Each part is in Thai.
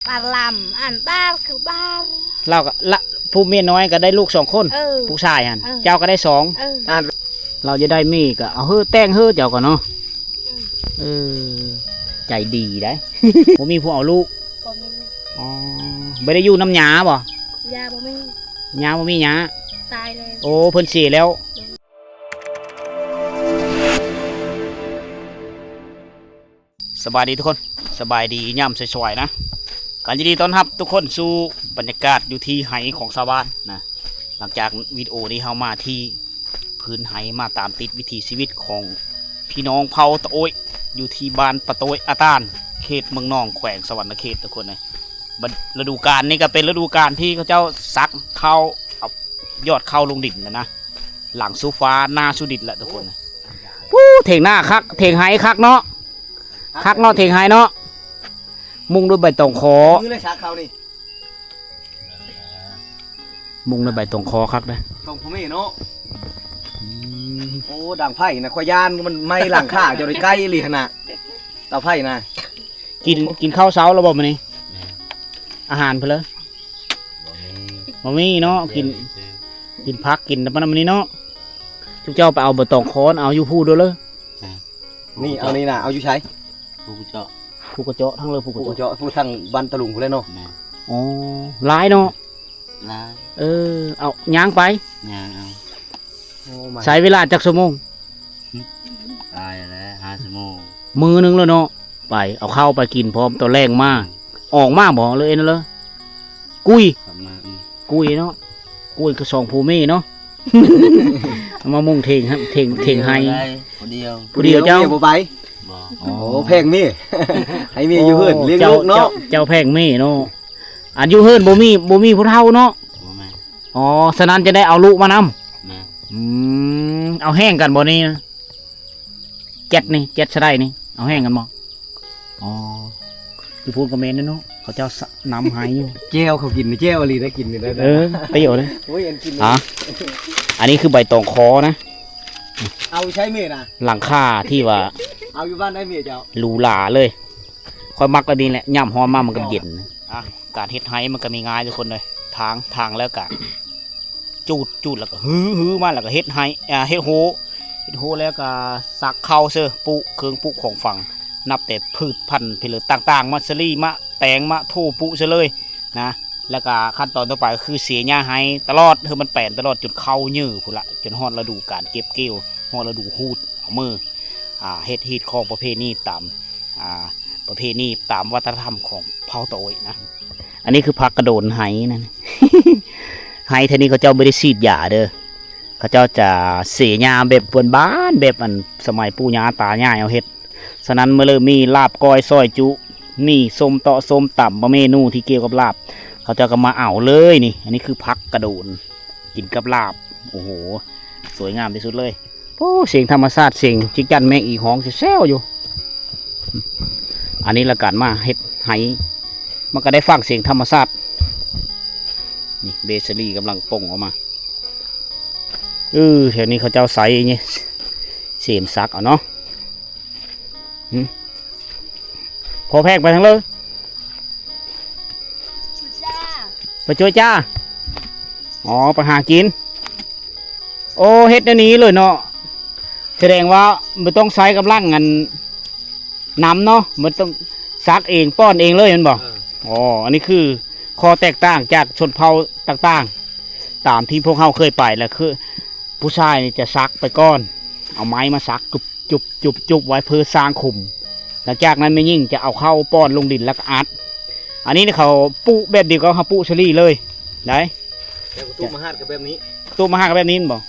ปลาลำอันบ้าคือบ้าเราก็ละผู้เมียน้อยก็ได้ลูก2 คนผู้ชายหันเจ้าก็ได้2เราจะได้มีก็เอาแต่งเจ้าก่อนเนาะใจดีได้ผมมีผู้เอาลูกอ๋อไม่ได้อยู่น้ำหยาบ่ยาบ่มีหยาบ่มีหยาตายเลยโอ้เพิ่นเสียแล้วสบายดีทุกคนสบายดีย่ำสวยๆนะการยินดีต้อนรับทุกคนสู่บรรยากาศอยู่ที่ไหของชาวบ้านนะหลังจากวิดีโอนี้เข้ามาที่พื้นไหมาตามติดวิถีชีวิตของพี่น้องเผ่าตะโอยอยู่ที่บ้านปะโตยอาตานเขตเมืองนองแขวงสวรรณเขตทุกคนเลยฤดูกาลนี้ก็เป็นฤดูกาลที่เขาเจ้าซักเข้ายอดเข้าลงดินนะหลังซูฟ้าหน้าสุดินแหละทุกคนวู้เถงหน้าคักเถงไหคักเนาะคักเนาะเถงไหเนาะมุงด้วยใบตองคอมือเลยชักเขานี่มุงด้วยใบตองคอคักเลยตองพ่อแม่เนาะโอ้ดังไผ่นะขอยานมันไม่หลังข้าจะได้ใกล้เลยขนาดเตาไผ่นะกินข้าวเช้าแล้วบอกมานี่อาหารเพลอบ่มีเนาะกินพักกินน้ำมันนี่เนาะทุกเจ้าไปเอาใบตองคอนเอาอยู่พูดด้วยเลยนี่เอานี่นะเอาอยู่ใช้ผู้กระเจาะทั้งเลยผู้กระเจาะผู้ทั้งบ้านตะลุงผู้เล่นเนาะอ๋อร้ายเนาะร้ายเอาย่างไปย่างเอาใช้เวลาจักชั่วโมงตายแล้ว5 ชั่วโมงมือนึงแล้วเนาะไปเอาข้าวไปกินพร้อมตัวแรงมาออกมาบอกเลยนั่นเลยกุยเนาะกุยกระสองภูมิเนาะมามุ่งเทงให้ผู้เดียวเจ้าไปโอ้แพงมีให้มีอยู่เฮือนเลี้ยงลูกเนาะเจ้าแพงมีเนาะอันอยู่เฮือนบ่มีผู้เฒ่าเนาะอ๋อฉะนั้นจะได้เอาลูกมานำเอาแห้งกันบ่นี่นะเจ็ดสะได้นี่เอาแห้งกันบ่อ๋อที่พูดคอมเมนต์เนาะเขาเจ้านำให้อยู่เจ้าเขากินเจ้าอะไรได้กินได้เปรี้ยวเลยอันนี้คือใบตองคอนะเอาใช้เมียนะหลังคาที่ว่าเอาอยู่บ้านได้เมียเจ้าหรูหราเลยคอยมักก็ดีแหละย่ำฮอนมากมันก็เย็นการเฮ็ดไห้มันก็มีง่ายทุกคนเลยทางแล้วกันจูดแล้วก็ฮือมาแล้วก็เฮ็ดไห้เฮ็ดโฮแล้วก็ซักเข้าเสื้อปุเครื่องปุของฝั่งนับแต่พืชพันธุ์เพลต่างๆมะสลีมะแตงมะทูปุเฉลยนะแล้วก็ขั้นตอนต่อไปก็คือเสียหญ้าให้ตลอดมันแป่นตลอดจนเข้ายื้อพุ่นละจนฮอดฤดูการเก็บเกี่ยวฮอดฤดูฮูดเอามือเฮ็ดฮีดของประเพณีตามประเพณีตามวัฒนธรรมของเผ่าตะโอยนะอันนี้คือผักกระโดนไหนั่น ไหทีนี้เขาเจ้าไม่ได้ฉีดยาเด้อเขาเจ้าจะเสียหญ้าแบบบนบ้านแบบอันสมัยปู่ย่าตายายเอาเฮ็ดฉะนั้นเมื่อเริ่มมีลาบก้อยซอยจุมีส้มเตาะส้มต่ำบะเมนูที่เกี่ยวกับลาบเขาจะก็มาเอาเลยนี่อันนี้คือผักกระโดนกินกับลาบโอ้โหสวยงามที่สุดเลยโอ้เสียงธรรมชาติเสียงจิกจันแมงอีหองแซวอยู่อันนี้ละกันมาเฮ็ดไหมันก็ได้ฟังเสียงธรรมชาตินี่เบสลี่กำลังป่งออกมาแถวนี้เขาเจ้าใส่เนี่ยเสียมซักเอาเนาะพอแพกไปทั้งเลยไปช่วยจ้าอ๋อไปหากินโอ้เฮ็ดนี้เลยเนาะแสดงว่าไม่ต้องใช้กำลังเงินน้ำเนาะมันต้องซักเองป้อนเองเลยมันบอกอ๋ออันนี้คือข้อแตกต่างจากชนเผ่าต่างๆตามที่พวกเขาเคยไปแหละคือผู้ชายจะซักไปก้อนเอาไม้มาซักจุบไว้เพื่อสร้างขุมหลังจากนั้นไม่ยิ่งจะเอาเข้าป้อนลงดินแล้วก็อัดอันนี้เขาปุแบบเดียวกับเขาปุชลี่เลยได้ตู้มาหาดกับแบบนี้บอก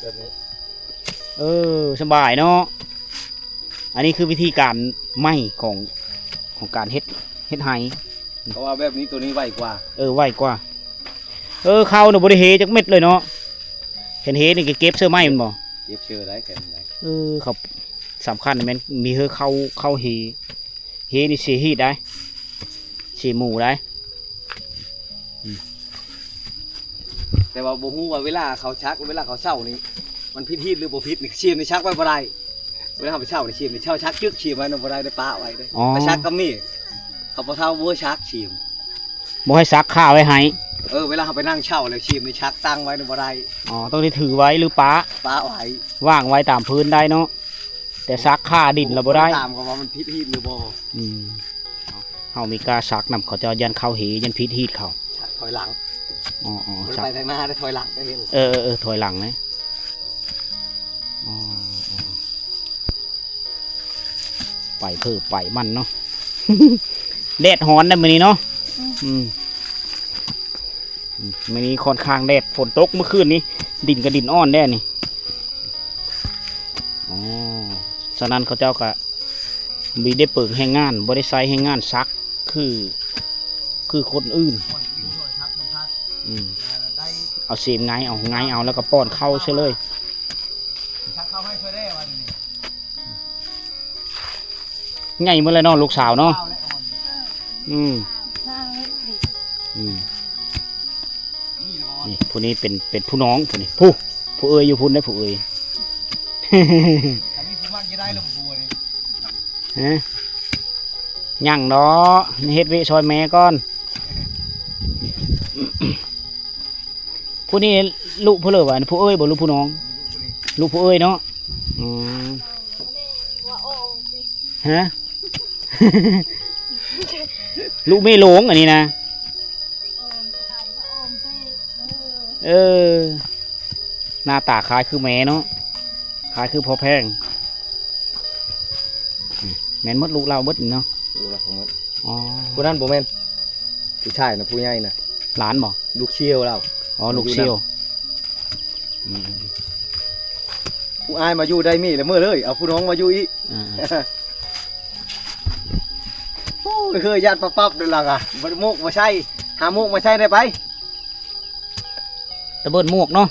สบายเนาะอันนี้คือวิธีการไหม้ของการเฮ็ดไห้เพราะว่าแบบนี้ตัวนี้ไวกว่าไวกว่าเข้าหนูบริเฮจากเม็ดเลยเนาะเห็นเฮนี่เก็บเสื้อไหม้มันบอกเก็บเสื้อได้แค่ไหนเขาสำคัญมันมีเข้าเฮนี่เสียฮีดได้เสียหมูได้แต่ว่าบ่ฮู้ว่าเวลาเขาชักเวลาเขาเศร้านี่มันพิษหรือบ่พิษนี่เชียมนี่ชักไว้บ่ได้เวลาเขาไปเช่านี่เชียมนี่เช่าชักจึกเชียมไว้บ่ได้ได้ป้าไว้ได้ไปชักก็มีเขาบ่เท่าบัวชักเชียม บ่ให้ซักข้าวไว้ให้ เวลาเขาไปนั่งเช่าแล้วชีมในชักตั้งไว้ในบ่ได้ อ๋อต้องได้ถือไว้หรือป้า ป้าไว้ ว่างไว้ตามพื้นได้เนาะแต่ซักข้าดินเราบ่ได้ ตามกันว่ามันพิษฮีดหรือบ่ อืมเฮามีกล้าซักนำเขาจะยันเข้าเหยันพิษฮีดเขา ชักถอยหลัง อ๋อ มัน ซัก ไปทางหน้าได้ถอยหลังได้เห็น ถอยหลังนะอ๋อไปเพิ่มไปมันเนาะ แดดฮ้อนได้มื้อนี้เนาะอืมมื้อนี้ค่อนข้างแดดฝนตกเมื่อคืนนี้ดินกับดินอ่อนแน่นี่อ๋อฉะนั้นเขาเจ้าก็มีได้เปิดให้งานบ่ได้ใช้ให้งานซักคือคนอื่นอืมเอาเสียมไงเอาแล้วก็ป้อนเข้าเฉยเลย ชักเข้าให้ช่วยได้วันนี้ ไงเมื่อไรเนาะลูกสาวเนาะ ข้าวและอ่อน อืม ข้าวไม่ดี อืม นี่ละบ่ นี่ผู้นี้เป็นผู้น้องผู้นี้ผู้เอ๋ยอยู่พุ่นได้ผู้เอ๋ย อันนี้ผู้มากจะได้ลำบัวนี่ ฮะยังเนาะเฮ็ดเวซอยแม่ก่อน ผู้นี้ลูกผู้เลิศวะผู้เอ๋ยบ่ลูกผู้น้อง ลูกผู้เอ๋ยเนาะอืม ว่าโอ้ ฮะ ลูกไม่หลงอันนี้นะ เออหน้าตาคล้ายคือแม่เนาะคล้ายคือพ่อแพงแม่นมดลูกเราเบิดเนาะ ดูละผมว่า อ๋อ ผู้นั้นบ่แม่นผู้ชายนะผู้ใหญ่นะ หลานบ่ ลูกเชี่ยวเรา อ๋อลูกเชี่ยวอืม ผู้อายมาอยู่ได้มีแล้วเมื่อเลยเอาผู้น้องมาอยู่อีก อ่า โอ้ยเคยยัดปั๊บๆเด้อล่ะอ่ะบ่ได้โมกบ่ใช่หาโมกมาใช้ได้ไป ตะเบิดหมวกเนาะ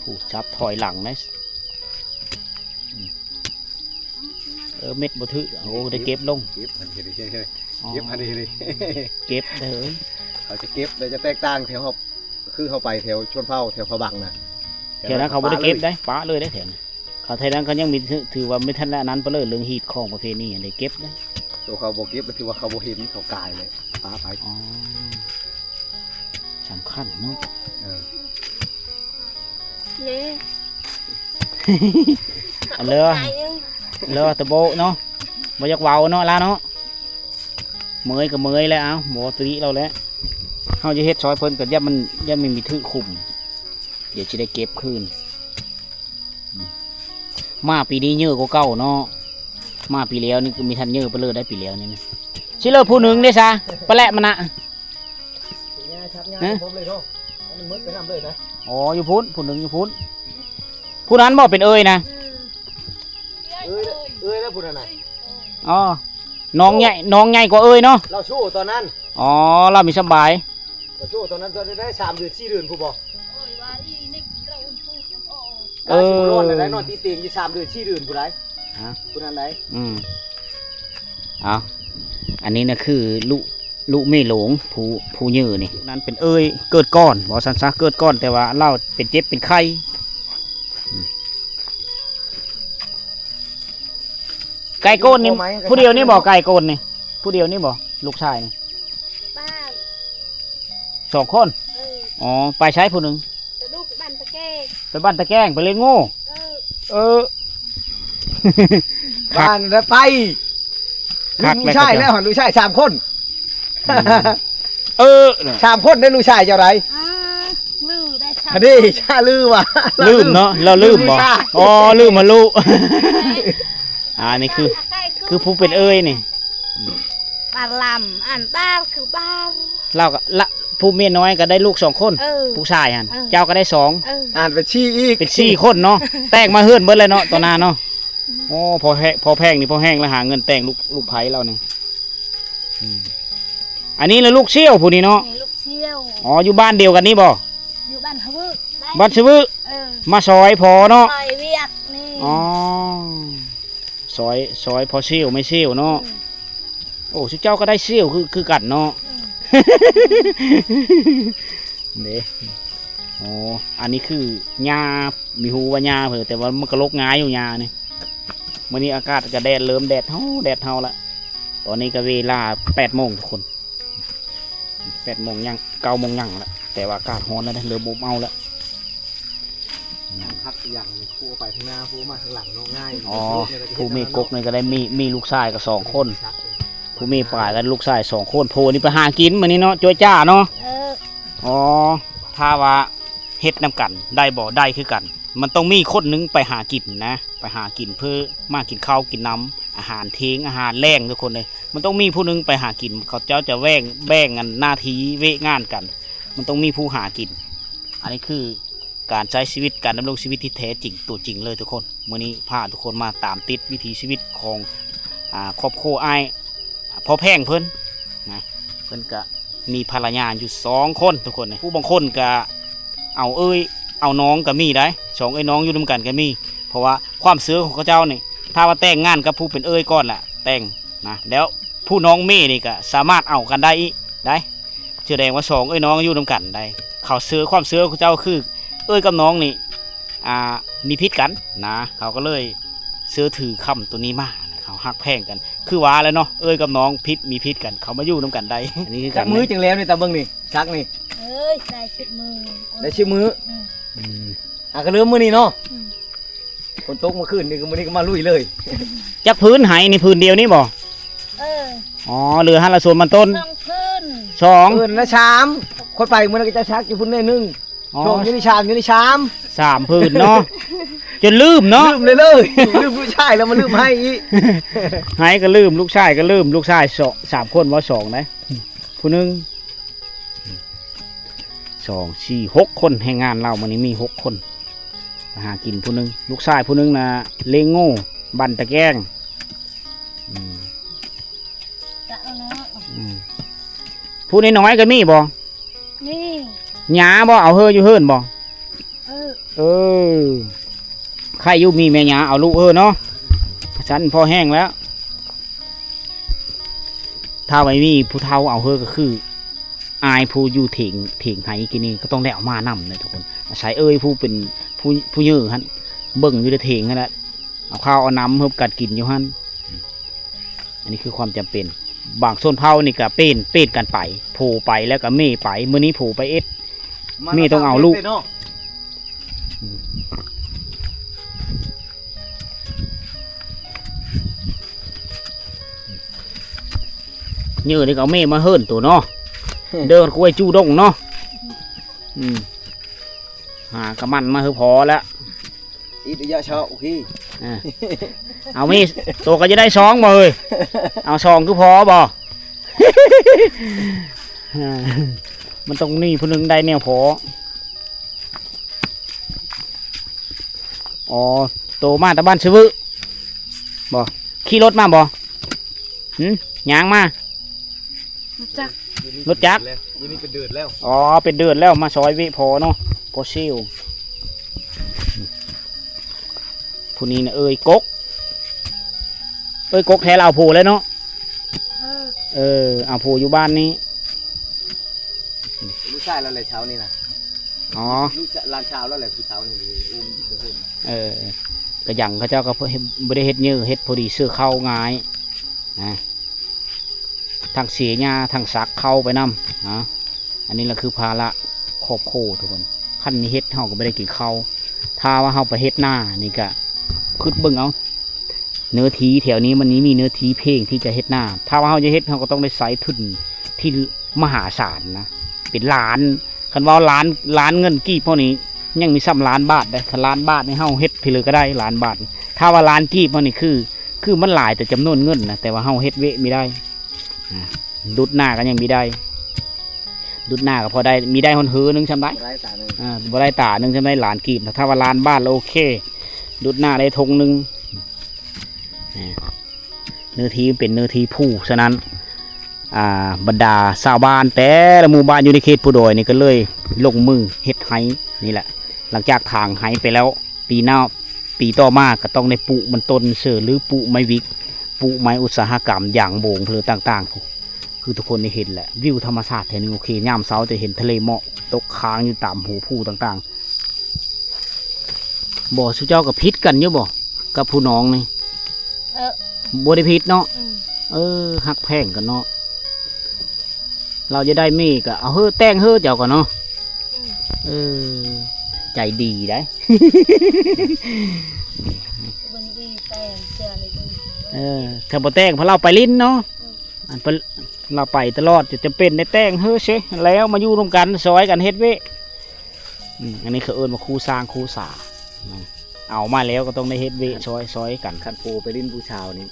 ผู้จับถอยหลังนะเม็ดบ่ถือโอ้ได้เก็บลง เก็บมันเฮ้ย อ๋อ เก็บมันดิ เก็บเด้อ เขาจะเก็บเลยจะแตกต่างแถวเขาคือเขาไปแถวชนเผ่าแถวพะบังนะ แถวนั้นเขาบ่ได้เก็บได้ป้าเลยได้แถวนั้นเขาไทยนั้นเขายังมีถือว่าไม่ทันละนั้นไปเลยเรื่องฮีดของประเพณีอันได้เก็บได้ ตัวเขาบ่เก็บแล้วถือว่าเขาบ่เห็นเขากายเลยป้าไป อ๋อสำคัญเนาะ เออ เลย อันเลือ ตายยัง เลือตะโบเนาะบ่อยากเว้าเนาะล่ะเนาะเมยก็เมยแล้วเอาบ่ตรีเราแล้วเฮาจะเฮ็ดซอยเพิ่นก็ย่ามันมีถือคุมเดี๋ยวสิได้เก็บคืนมาปีนี้เยอะกว่าเก่าเนาะมาปีแล้วนี่ก็มีทันเยอะไปเลยได้ปีแล้วนี่นะสิเลิกผู้หนึงได้ซะปะแหละมันน่ะ ง่ายชัดง่ายผมเลยเนาะมันมืดไปนำเลยนะ อ๋ออยู่พุ้นผู้หนึงอยู่พุ้นผู้นั้นบ่เป็นเอ้ยนะ เอ้ยแล้วพูดอะไร อ๋อน้องใหญ่กว่าเอ้ยเนาะ เราชู้ตอนนั้น อ๋อเรามีสบาย เราชู้ตอนนั้นตอนได้3เดือน4เดือนผู้บอก โอ้ยว่าอีนี่เราพูดกันโอ้ เออ นอนได้นอนตีเตียงอยู่3เดือน4เดือนผู้ใด ฮะ ผู้นั้นได้ เอาอันนี้นะคือลูกไม่หลงผู้ยือนี่นั้นเป็นเอ้ยเกิดก้อนบอกสันซะเกิดก้อนแต่ว่าเล่าเป็นเจ็บเป็นไข้ไก่โกนนี่ผู้เดียวนี่บอกไก่โกนนี่ผู้เดียวนี่บอกลูกชายนี่ บ้าน 2 คน เออ อ๋อไปใช้ผู้หนึ่ง จะลูกบ้านตะแกรง ไปบ้านตะแกรงไปเล่นโง่ เออ คัก บ้านแล้วไป คัก ลูกชายแล้วลูกชาย3คน 3คนได้ลูกชายเจ้าไร อ่าลือได้ชา อันนี้ชาลือว่ะ ลืมเนาะเราลืมบ่ ชา อ๋อลืมมาลูก นี่คือผู้เป็นเอ้ยนี่ บ้านลำอ่านบ้านคือบ้าน เราก็ละผู้เมียน้อยก็ได้ลูก2 คน เออ ผู้ชายหัน เออ เจ้าก็ได้2 เออ อ่านไปชี้อีก เป็น4 คนเนาะแตกมาเฮือนเบิดเลยเนาะตอนหน้าเนาะโอ้พอแพงนี่พอแห้งแล้วหาเงินแต่งลูกไผ่เราเนี่ยอันนี้เลยลูกเชี่ยวผู้นี้เนาะ นี่ลูกเชี่ยว อ๋ออยู่บ้านเดียวกันนี่บ่ อยู่บ้านฮะวึได้ บ้านชื่อ เออ มาซอยพอเนาะ ซอยเวียดนี่ อ๋อซอยพอเชี่ยวไม่เชี่ยวเนาะโอ้ชุดเจ้าก็ได้เชี่ยวคือกันเนาะ เด้โอ้อันนี้คือหญ้ามีหูว่าหญ้าเผื่อแต่ว่ามันก็ลกง่ายอยู่หญ้านี่ มื้อนี้อากาศก็แดดเริ่มแดดเฮาละตอนนี้ก็เวลา8 โมงทุกคน8 โมงยัง9 โมงยังละแต่ว่าอากาศร้อนแล้วนะเริ่มอบเอาแล้ว คัดอย่างคู่ไปข้างหน้าคู่มาข้างหลังเนาะง่าย อ๋อผู้มีกกนี่ก็ได้มีลูกชายก็2 คนผู้มีฝ่ายกันลูกชาย2 คนโพนี่ไปหากินมื้อนี้เนาะจ้อยจ้าเนาะ อ๋อถ้าว่าเฮ็ดน้ำกันได้บ่ได้คือกัน มันต้องมีคนหนึงไปหากินนะไปหากินเพื่อมากินข้าวกินน้ำอาหารเทงอาหารแรงทุกคนเลยมันต้องมีผู้หนึงไปหากินเขาเจ้าจะแบ่งกันหน้าที่เวะงานกัน มันต้องมีผู้หากิน อันนี้คือการใช้ชีวิตการดำรงชีวิตที่แท้จริงตัวจริงเลยทุกคนมื้อนี้พาทุกคนมาตามติดวิถีชีวิตของครอบครัวอ้ายพ่อแพงเพิ่นนะเพิ่นก็มีภรรยาอยู่2 คนทุกคนเลยผู้บางคนก็เอาน้องก็มีได้2 น้องอยู่ร่วมกันก็มีเพราะว่าความเสือของเขาเจ้านี่ถ้าว่าแต่งงานกับผู้เป็นก่อนแหละแต่งนะแล้วผู้น้องเม่นี่ก็สามารถเอากันได้อีกได้แสดงว่า2 น้องอยู่ร่วมกันได้เขาเสือความเสือของเจ้าคือกับน้องนี่มีพิษกันนะเขาก็เลยเสือถือคำตัวนี้มาเขาหักแพงกันคือว่าแล้วเนาะกับน้องมีพิษกันเขามาอยู่ร่วมกันได้อันนี้คือ จั กั ก น มือจังแล้วนี่ตาเบิ่งนี่ชักนี่ ได้ชุดมือ ได้ชื่อมือ อืม ก็เริ่มมื้อนี้เนาะฝนตกเมื่อคืนนี่ก็มื้อนี้ก็มาลุยเลย จักพื้นไหนี่พื้นเดียวนี่บ่ อ๋อเรือหันละส่วนมันต้น ต้องพื้น 2 เพิ่นละชามคนไปมื้อนั้นก็จะชักอยู่พุ่นได้นึง อ๋อ ชมอยู่ในชามอยู่ในชาม 3 พื้นเนาะจนลืมเนาะ ลืมเลย ลืมผู้ชายแล้วมาลืมให้อีก ไหก็ลืมลูกชายก็ลืมลูกชาย3 คนว่า2นะผู้หนึง2 4 6 คนให้งานเรามันนี้มี6 คนหากินผู้หนึงลูกชายผู้หนึงนะเลงโง่บันตะแกงอืม จะเอาเนาะ อืมผู้น้อยๆก็มีบ่ นี่ หญ้าบ่เอาเฮออยู่เฮิรนบ่ เออ ใครอยู่มีแม่หญ้าเอาลูกเนาะฉันพอแห้งแล้ว ถ้าไม่มีผู้เฒ่าเอาเฮอก็คืออายผู้อยู่เถียงไห้กินนี่ก็ต้องได้เอามานำเลยทุกคนอาศัยผู้เป็นผู้ยื้อฮั่นเบิ่งอยู่ในเถียงนั่นแหละเอาข้าวเอาน้ำเพิ่มกัดกินอยู่ฮั่นอันนี้คือความจำเป็นบางส่วนเผานี่ก็เป็นกันไปโผล่ไปแล้วก็เม่ไปมื้อนี้โผล่ไปมีต้องเอาลูก nhưนี่ก็เม่มาเฮิรนตัวเนาะ เดินคุยจูดงเนาะหากระมันมาคือพอแล้ว อีกเยอะชอบโอเค เอามีตัวก็จะได้2บ่เอ้ยเอา2คือพอบ่ มันต้องนี่ผู้นึงได้แนวพออ๋อโตมาตะบ้านซื้อบ่ขี่รถมาบ่ยางมาจัก รถจักร ยูนี่เป็นเดือดแล้ว อ๋อเป็นเดือนแล้วมาซอยวิพอเนาะพอซิลผู้นี้นะกกแท้เราเอาผูแล้วเนาะเอาผูอยู่บ้านนี้ ลูกชายแล้วแหละเช้านี่นะ อ๋อ ลูกลานเช้าแล้วแหละผู้เช้านี่อุ้มเดิน กระหยังเขาเจ้าก็ไม่ได้เฮ็ดเยอะเฮ็ดพอดีซื้อเข้าง่ายนะทางเสียหญ้าทางซักเข้าไปนำนะอันนี้แหละคือภาระครอบครัวทุกคนขั้นนี้เฮ็ดเฮาก็ไม่ได้กินข้าวถ้าว่าเฮาไปเฮ็ดหน้านี่ก็คิดเบิ่งเอาเนื้อทีแถวนี้มันนี้มีเนื้อทีเพลงที่จะเฮ็ดหน้าถ้าว่าเฮาจะเฮ็ดเฮาก็ต้องได้ใช้ทุนที่มหาศาลนะเป็นล้านคันว่าล้านเงินกีบพวกนี้ยังมีซ้ำล้านบาทได้คันล้านบาทนี่เฮาเฮ็ดไปเลยก็ได้ล้านบาทถ้าว่าล้านกีบพวกนี้คือมันหลายแต่จำนวนเงินนะแต่ว่าเฮาเฮ็ดเวะไม่ได้ดุดหน้ากันยังมีได้ดุดหน้าก็พอได้มีได้หนหือนึงใช่ไหม ได้ตาหนึ่ง บ่ได้ตาหนึ่งใช่ไหมหลานกีบถ้าว่าล้านบ้านแล้วโอเคดุดหน้าได้ธงหนึ่งเนื้อที่เป็นเนื้อที่ผู้ฉะนั้นบรรดาชาวบ้านแต่ละหมู่บ้านอยู่ในเขตผู้ดอยนี่ก็เลยลงมือเฮ็ดไห้นี่แหละหลังจากทางไห้ไปแล้วปีต่อมาก็ต้องได้ปลูกมันต้นเสือหรือปลูกไม้วิกปลูกไม้อุตสาหกรรมอย่างโบงเพลือต่างๆคือทุกคนได้เห็นแหละวิวธรรมชาติแถวนี้โอเคย่ามเช้าจะเห็นทะเลหมอกตกค้างอยู่ตามหูผู้ต่างๆบ่สุเจ้ากับพิษกันเยอะบ่กับผู้น้องนี่ บ่ได้ผิดเนาะ อืม หักแพงกันเนาะเราจะได้มีก็เอาเฮ้อแต่งเฮ้อเจ้าก่อนเนาะ อืม ใจดีได้ บางทีแต่งเสื้อนี่ดู ถ้าบ่แต่งเพราะเราไปลิ้นเนาะอันเพิ่นเราไปตลอดจะเป็นได้แต่งเฮ้อเชแล้วมาอยู่ร่วมกันซอยกันเฮ็ดเว้อันนี้คือเอิ้นว่าครูสร้างครูสาเอามาแล้วก็ต้องได้เฮ็ดเว้ซอยกัน คันโพไปลิ้นผู้ชาวนี่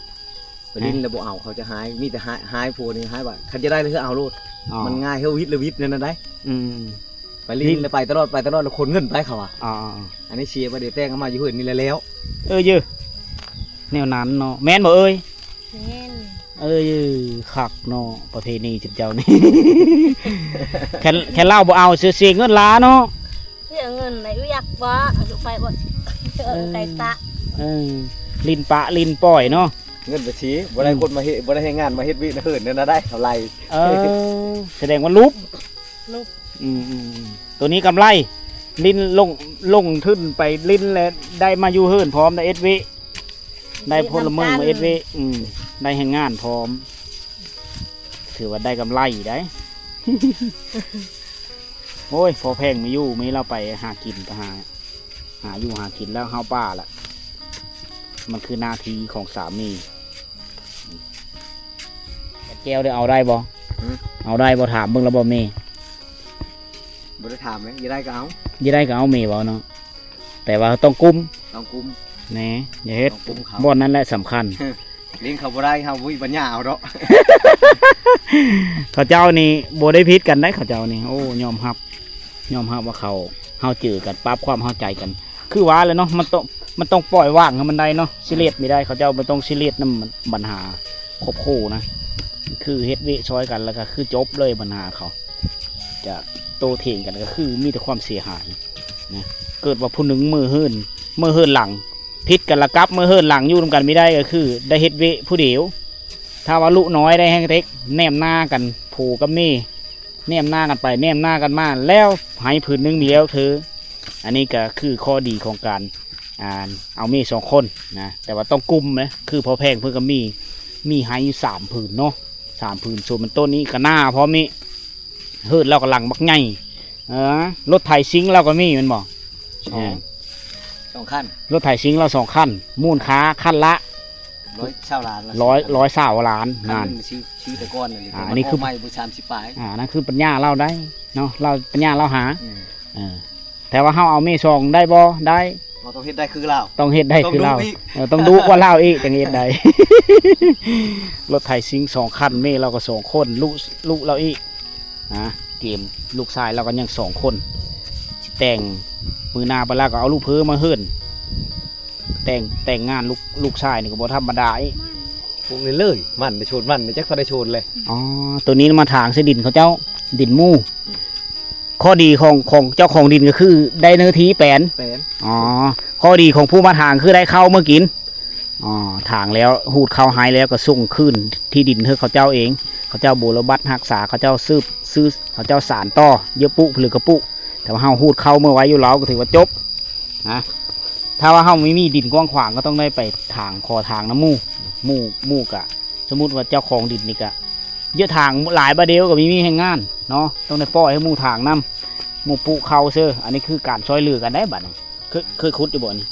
ไปลิ้นแล้วบ่เอาเขาจะหายมีแต่หายโพนี่หายว่าคันจะได้เลยคือเอาโลด อ๋อ มันง่ายเฮาวิทย์ละวิทย์นั่นน่ะได้ อืม ไปลิ้นแล้วไปตลอดแล้วคนเงินไปเขาอ่ะ อ๋อ อันนี้เชียร์บ่ได้แต่งเอามาอยู่เฮือนนี่แล้ว เยอะแนวนั้นเนาะแม่นบ่เอ้ย เห็น คักเนาะประเพณีจิบเจ้านี่ แค่เล่าบ่เอาเสียเงินล้าเนาะ เสียเงินไหนอยากบ่เอาไปบ่ไก่ตะ ลินปะลินปล่อยเนาะ เงินไปชี้บ่ได้คนมาเฮ็ดบ่ได้ให้งานมาเฮ็ดวิเฮือนนั่นน่ะได้เท่าไหร่ แสดงว่าลุบ ลูก ตัวนี้กำไรลินลงทึนไปลินแล้วได้มาอยู่เฮิรนพร้อมได้เอสวิได้พลเมืองมาเอสวิได้แห่งงานพร้อม ถือว่าได้กำไรได้ โอ้ยพอแพงไม่อยู่ไม่เราไปหากินไปหาอยู่หากินแล้วเฮาป้าละมันคือหน้าที่ของสามีแก้วได้เอาได้บ่เอาได้บ่ถามเบิ่งแล้วบ่เมย์ บ่ได้ถามเลยอย่าได้ก็เอา ยี่ได้ก็เอาเมย์บ่เนาะแต่ว่าต้องกุม ต้องกุม แหน่อย่าเฮ็ด ต้องกุมเขา บ่อนนั้นแหละสำคัญ เลี้ยงเขาบ่ได้เฮาบ่มีปัญญาเอาดอก เขาเจ้านี่บ่ได้พิษกันได้เขาเจ้านี่โอ้ยอมรับว่าเขาเฮาจือกันปรับความเข้าใจกัน คือว่าเลยเนาะมันต้องปล่อยว่างให้มันได้เนาะซีเรียสไม่ได้เขาเจ้าไม่ต้องซีเรียสนำปัญหาครบคู่นะคือเฮ็ดวิซอยกันแล้วก็คือจบเลยปัญหาเขาจะโตเถียงกันก็คือมีแต่ความเสียหายนะเกิดว่าผู้หนึ่งมือเฮิรนหลังพิษกันละกับมือเฮิรนหลังอยู่ร่วมกันไม่ได้ก็คือ ได้เฮ็ดวิผู้เดียวถ้าว่าลุน้อยได้แห้งเต็กแนมหน้ากันผูกกับมีแนมหน้ากันไปแนมหน้ากันมาแล้วให้ผืนหนึงเดียวเธออันนี้ก็คือข้อดีของการเอามีสองคนนะแต่ว่าต้องกุมนะคือพอแพงเพื่อกับมีให้อยู่3 ผืนเนาะ3 ผืนส่วนมันต้นนี้ก็หน้าพร้อมมีเฮิรนเรากำลังบักใหญ่รถไถซิงเราก็มีมันบอก 2 ขั้น รถไถซิงเรา2 ขั้นมูลค่าขั้นละ100ล้านละ 120 ล้าน งาน น ชื่อแต่ก่อนนี่ อันนี้คือ ใหม่บ่30ปลาย นั่นคือปัญญาเราได้เนาะเราปัญญาเราหาแต่ว่าเฮาเอาเมซองได้บ่ได้ เราต้องเฮ็ดได้คือเรา ต้องเฮ็ดได้คือเรา ต้องดูอีก ต้องดูว่าเราอีกจังเฮ็ดได้ รถไถซิง2 คันเมเราก็2 คนลูกเราอีกเกมลูกชายเราก็ยัง2 คนสิแต่งมือหน้าไปแล้วก็เอาลูกเพิ่มมาเฮิรนแต่งงานลูกชายนี่ก็บ่ธรรมดาอีก ปรุงเลยมันได้โชนมันจักพอได้โชนเลย อ๋อตัวนี้มาถางเสดินเขาเจ้าดินมู่ข้อดีของเจ้าของดินก็คือได้เนื้อที่แปลน เป็น อ๋อข้อดีของผู้มาถางคือได้เข้าเมื่อกินอ๋อถางแล้วหูดเข้าหายแล้วก็ส่งขึ้นที่ดินเธอเขาเจ้าเองเขาเจ้าบูรบัตรักษาเขาเจ้าซื้อเขาเจ้าสารต่อเยอะปุหรือกระปุแต่ว่าเฮาหูดเข้าเมื่อไว้อยู่แล้วก็ถือว่าจบนะถ้าว่าเฮาไม่มีดินกว้างขวางก็ต้องได้ไปถางคอทางน้ำมู่กะสมมุติว่าเจ้าของดินนี่กะเยอะทางหลายบาเดียวก็มีแห่งงานเนาะต้องได้ปล่อยให้มู่ทางน้ำมู่ปุเข้าเชื่ออันนี้คือการช่วยเหลือกันได้บัดนี้เคยขุดอยู่บ่นี่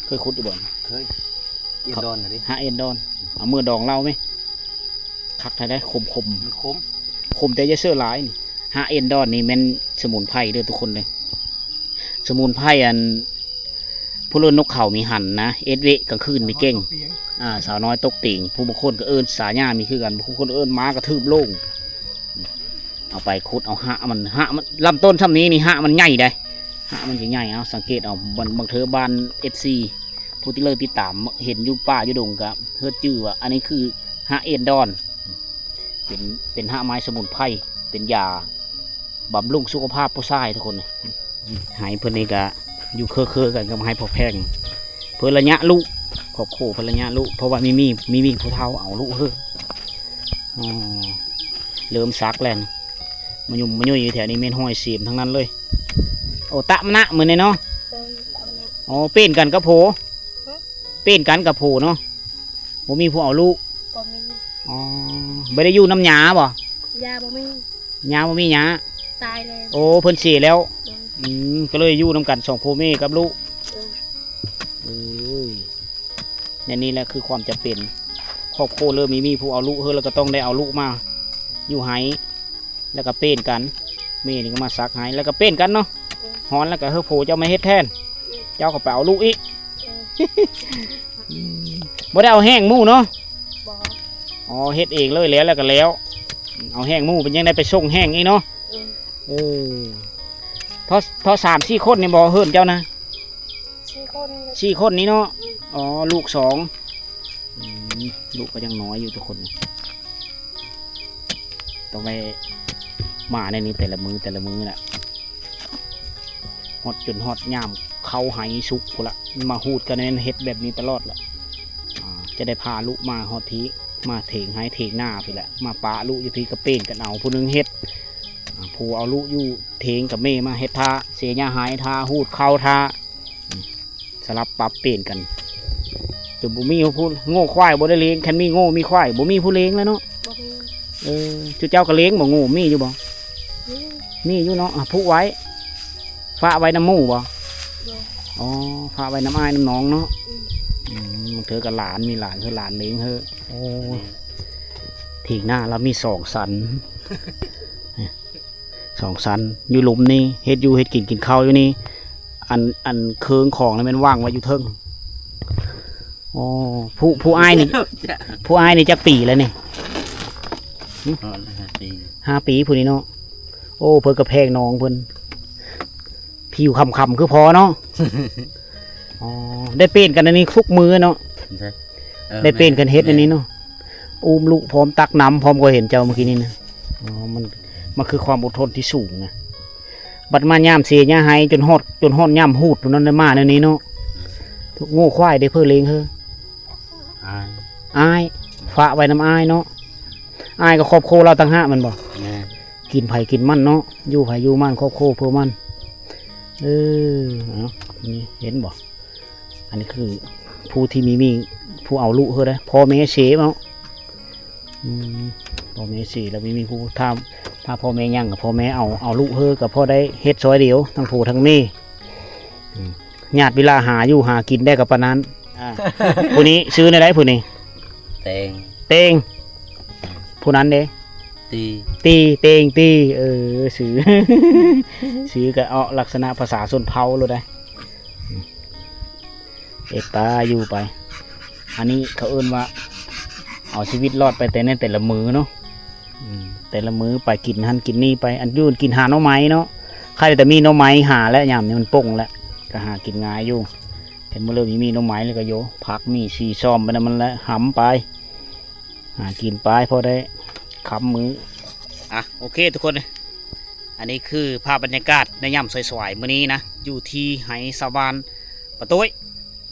เคยขุดอยู่บ่นี่ เคยเอียนดอนน่ะดิ หาเอ็นดอนเอามือดองเล่าไหมคักไทยได้คมมันคม แต่จะเสื้อหลายนี่หาเอ็นดอนนี่แม่นสมุนไพรเด้อทุกคนเลยสมุนไพรอันผู้เล่นนกเขามีหันนะเอสเวกลางคืนมีเก่งสาวน้อยตกติ่งผู้บางคนก็เอิ้นสาญ่ามีคือกันผู้คนเอิ้นม้ากระทืบโล่งเอาไปขุดเอาหะมันลำต้นช่ำนี้นี่หะมันใหญ่ได้หะมันจะใหญ่เอาสังเกตเอาบางเธอบ้านFCผู้ที่เลิกติดตามเห็นอยู่ป่าอยู่ดงกับเฮือจื้อว่าอันนี้คือหะเอ็นดอนเป็นหะไม้สมุนไพรเป็นยาบำรุงสุขภาพผู้ชายทุกคนเลยหายเพื่อนนี่ก็อยู่เคอกันกับหายพอแพงเพื่อระยะลูกขอบโขเพื่อระยะลูกเพราะว่ามีผู้เฒ่าเอาลูกเฮ้อเริ่มซักแล้วมายุ่ยอยู่แถวนี้เมนห้อยเสียมทั้งนั้นเลยโอ้ตะมะนะเหมือนเนาะอ๋อเป็นกันกับโผเนาะ บ่มีผู้เอาลูก บ่มี อ๋อบ่ได้อยู่น้ำหยาบ่ ยาบ่มี หยาบ่มีหยา ตายเลย โอ้เพิ่นเสียแล้ว โดย ก็เลยอยู่นํกันสองพ่อแม่กับลูก โดย เอ้ยนี่แหละคือความจำเป็นครอบครัวเริ่มมีผู้เอาลูกเฮ้ยแล้วก็ต้องได้เอาลูกมาอยู่ไห้แล้วก็เป็นกันแม่นี่ก็มาซักไห้แล้วก็เป็นกันเนาะฮ้อนแล้วก็เฮ้ยโผเจ้ามาเฮ็ดแทนเจ้าก็ไปเอาลูกอีก บ่ได้เอาแห้งหมู่เนาะ บ่ อ๋อเฮ็ดเองเลยแล้วก็แล้ว เอาแห้งหมู่เป็นยังได้ไปส่งแห้งอีกเนาะ เออ ทอ3-4 คนนี่บ่เฮิ่นเจ้านะ 4 คน 4 คนนี้เนาะอ๋อลูก2ลูกก็ยังน้อยอยู่ทุกคนต้องไปมาในนี้แต่ละมือแหละฮอดจนฮอดย่ามเข้าไหสุกพุ่นละมาหูดกันในเฮ็ดแบบนี้ตลอดละจะได้พาลูกมาฮอดทีมาเถงให้เถงหน้าพี่แหละมาปะลูกอยู่ที่กระเป็นกันเอาผู้นึงเฮ็ดผู้เอาลูกอยู่เถงกับเม่มาเฮ็ดท่าเสียหญ้าหายท่าหูดเข้าท่าสลับปรับเปลี่ยนกันจนบุมีผู้โง่ควายบ่ได้เลี้ยงแค่มีโง่มีควายบุมีผู้เลี้ยงแล้วเนาะ บ่มี จุเจ้าก็เลี้ยงบ่โง่มีอยู่บ่ นี่ มีอยู่เนาะผู้ไว้ฝากไว้น้ำหมู่บ่ โดย อ๋อฝากไว้น้ำอ้ายน้ำน้องเนาะ อืม มันเธอกับหลานมีหลานคือหลานเลี้ยงเธอโอ้ถีหน้าเรามี2 สัน 2 สันอยู่หลุมนี่เฮ็ดอยู่เฮ็ดกินข้าวอยู่นี่อันเคืองของนี่มันว่างไว้อยู่เทิงอ๋อผู้อ้ายนี่ ผู้อ้ายนี่จักปีแล้วนี่ ฮอด5 ปี 5 ปีผู้นี้เนาะโอ้เพิ่นกระแพงน้องเพิ่นผิวคำคือพอเนาะ อ๋อได้เป็นกันอันนี้ทุกมือเนาะ ได้เป็นกันเฮ็ดอันนี้เนาะอุ้มลูกพร้อมตักน้ำพร้อมก็เห็นเจ้าเมื่อกี้นี้นะอ๋อมันคือความอดทนที่สูงนะบัดมาย่ามเสียย่าหายจนฮอดย่ามหูดตรงนั้นได้มาในนี้เนาะทุกโง่ควายได้เพื่อเลี้ยงเฮ้อ อาย อายฝากไว้น้ำอายเนาะอายก็ครอบครัวเราต่างหากมันบ่ แม่ กินไผ่กินมันเนาะอยู่ไผ่อยู่มันครอบครัวเพื่อมันเอานี่เห็นบ่อันนี้คือผู้ที่มีผู้เอาลูกเฮ้อได้พ่อแม่เสียเนาะพ่อแม่เสียแล้วมีผู้ถ้าพ่อแม่ยังกับพ่อแม่เอาลูกเฮ้อกับพ่อได้เฮ็ดซอยเดียวทั้งผู้ทั้งแม่ญาติเวลาหาอยู่หากินได้กับปานนั้นผู้นี้ซื้อในไรผู้นี้ แตง เตงผู้นั้นเด้ ตี เตงซื้อ ซื้อก็เอาลักษณะภาษาชนเผ่าเลยได้เอกตาอยู่ไป อันนี้เขาเอิ้นว่าเอาชีวิตรอดไปแต่ละมือเนาะแต่ละมือไปกินหันกินนี่ไปอันยุ่นกินหาหน่อไม้เนาะใครแต่มีหน่อไม้หาแล้วยามนี่มันป่งแล้วก็หากินง่ายอยู่เห็นเมื่อเริ่มมีหน่อไม้เลยก็โยผักมีซีซ้อมไปนะมันแล้วหำไปหากินไปพอได้ค้ำมือโอเคทุกคนอันนี้คือภาพบรรยากาศในย่ำสวยๆมื้อนี้นะอยู่ที่ไหสวรรค์ปะโต้ย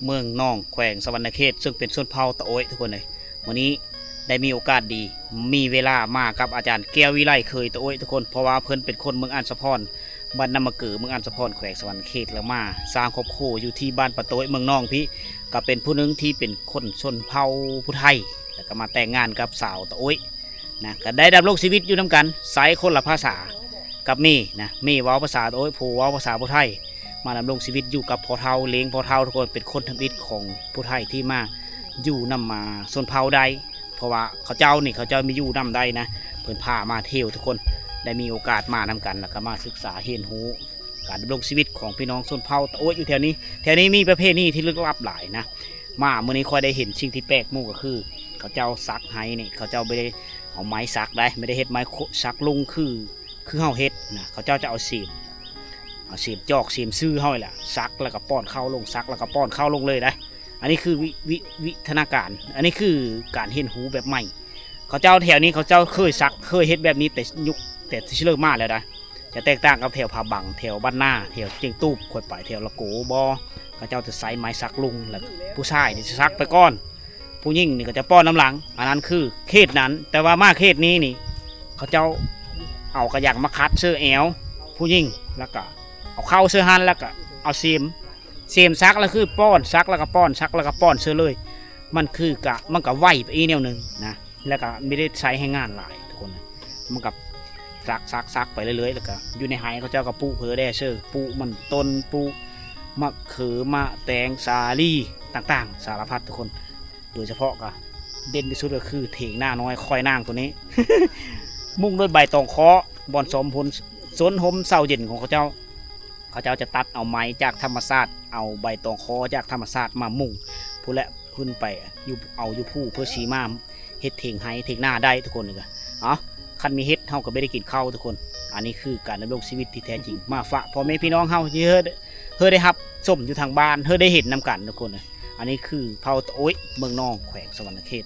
เมืองน่องแขวงสวรรณเขตซึ่งเป็นชนเผ่าตะโอยทุกคนเลยวันนี้ได้มีโอกาสดีมีเวลามากับอาจารย์แก้ววิไลเคยตะโอยทุกคนเพราะว่าเพิ่นเป็นคนเมืองอันสะพรบ้านนำมาเกิดเมืองอันสะพรแขวงสวรรณเขตแล้วมาสร้างครอบครัวอยู่ที่บ้านปะโต้ยเมืองน่องพี่ก็เป็นผู้หนึงที่เป็นคนชนเผ่าผู้ไทยแล้วก็มาแต่งงานกับสาวตะโอยนะก็ได้ดำรงชีวิตอยู่นำกันสายคนละภาษากับเมนะเมเว้าภาษาตะโอยผู้เว้าภาษาผู้ไทยมาดำรงชีวิตอยู่กับพ่อเฒ่าเลี้ยงพ่อเฒ่าทุกคนเป็นคนทำอิฐของผู้ไทยที่มาอยู่นำมาชนเผ่าใดเพราะว่าเขาเจ้ามีอยู่นำได้นะเพิ่นพามาเที่ยวทุกคนได้มีโอกาสมานำกันแล้วก็มาศึกษาเรียนรู้การดำรงชีวิตของพี่น้องชนเผ่าตะโอยอยู่แถวนี้มีประเภทนี้ที่ลึกลับหลายนะมาเมื่อนี้ค่อยได้เห็นสิ่งที่แปลกหมู่ก็คือเขาเจ้าซักไห้นี่เขาเจ้าไม่ได้เอาไม้ซักได้ไม่ได้เฮ็ดไม้ซักลุงคือเฮาเฮ็ดนะเขาเจ้าจะเอาเสียมจอกเสียมซื่อเฮาแหละซักแล้วก็ป้อนเข้าลงซักแล้วก็ป้อนเข้าลงเลยนะอันนี้คือวิธนาการอันนี้คือการเห็นหูแบบใหม่เขาเจ้าแถวนี้เขาเจ้าเคยซักเคยเฮ็ดแบบนี้แต่ที่เลิกมาแล้วนะจะแตกต่างกับแถวผาบังแถวบ้านหน้าแถวเจียงตูบค่อยไปแถวละโกบอเขาเจ้าจะใส่ไม้ซักลุงแล้วผู้ชายนี่จะซักไปก้อนผู้หญิงนี่ก็จะป้อนน้ำหลังอันนั้นคือเขตนั้นแต่ว่ามาเขตนี้นี่เขาเจ้าเอากระยังมาคัดเสื้อแอวผู้หญิงแล้วก็เอาเข้าเสื้อหันแล้วก็เอาเสียมซักแล้วคือป้อนซักแล้วก็ป้อนซักแล้วก็ป้อนเสื้อเลย มันก็ไวไปอีกแนวหนึงนะแล้วก็ไม่ได้ใช้ให้งานหลายทุกคนนะมันกับซักไปเรื่อยๆแล้วก็อยู่ในไหเขาเจ้าก็ปลูกเพอได้เชื่อปลูกมันต้นปลูกมะเขือมะแตงสาลี่ต่างๆสารพัดทุกคนโดยเฉพาะก็เด่นที่สุดก็คือเถงหน้าน้อยคอยนางตัวนี้ มุ่งด้วยใบตองเคาะบอนสมพลสวนหมเศร้าเย็นของเขาเจ้าจะตัดเอาไม้จากธรรมชาติเอาใบตองเคาะจากธรรมชาติมามุ่งผู้และพื้นไปอยู่ผู้เพื่อชีมาเฮ็ดเถงไห้เถงหน้าได้ทุกคนเลยอ๋อคันมีเฮ็ดเฮาก็ไม่ได้กินข้าวทุกคนอันนี้คือการดำรงชีวิตที่แท้จริงมาฝากพ่อแม่พี่น้องเฮาที่เฮ้อได้รับชมอยู่ทางบ้านเฮ้อได้เห็นนำกันทุกคนเลยอันนี้คือเผาโอ้ยเมืองนองแขวงสวรรณเขต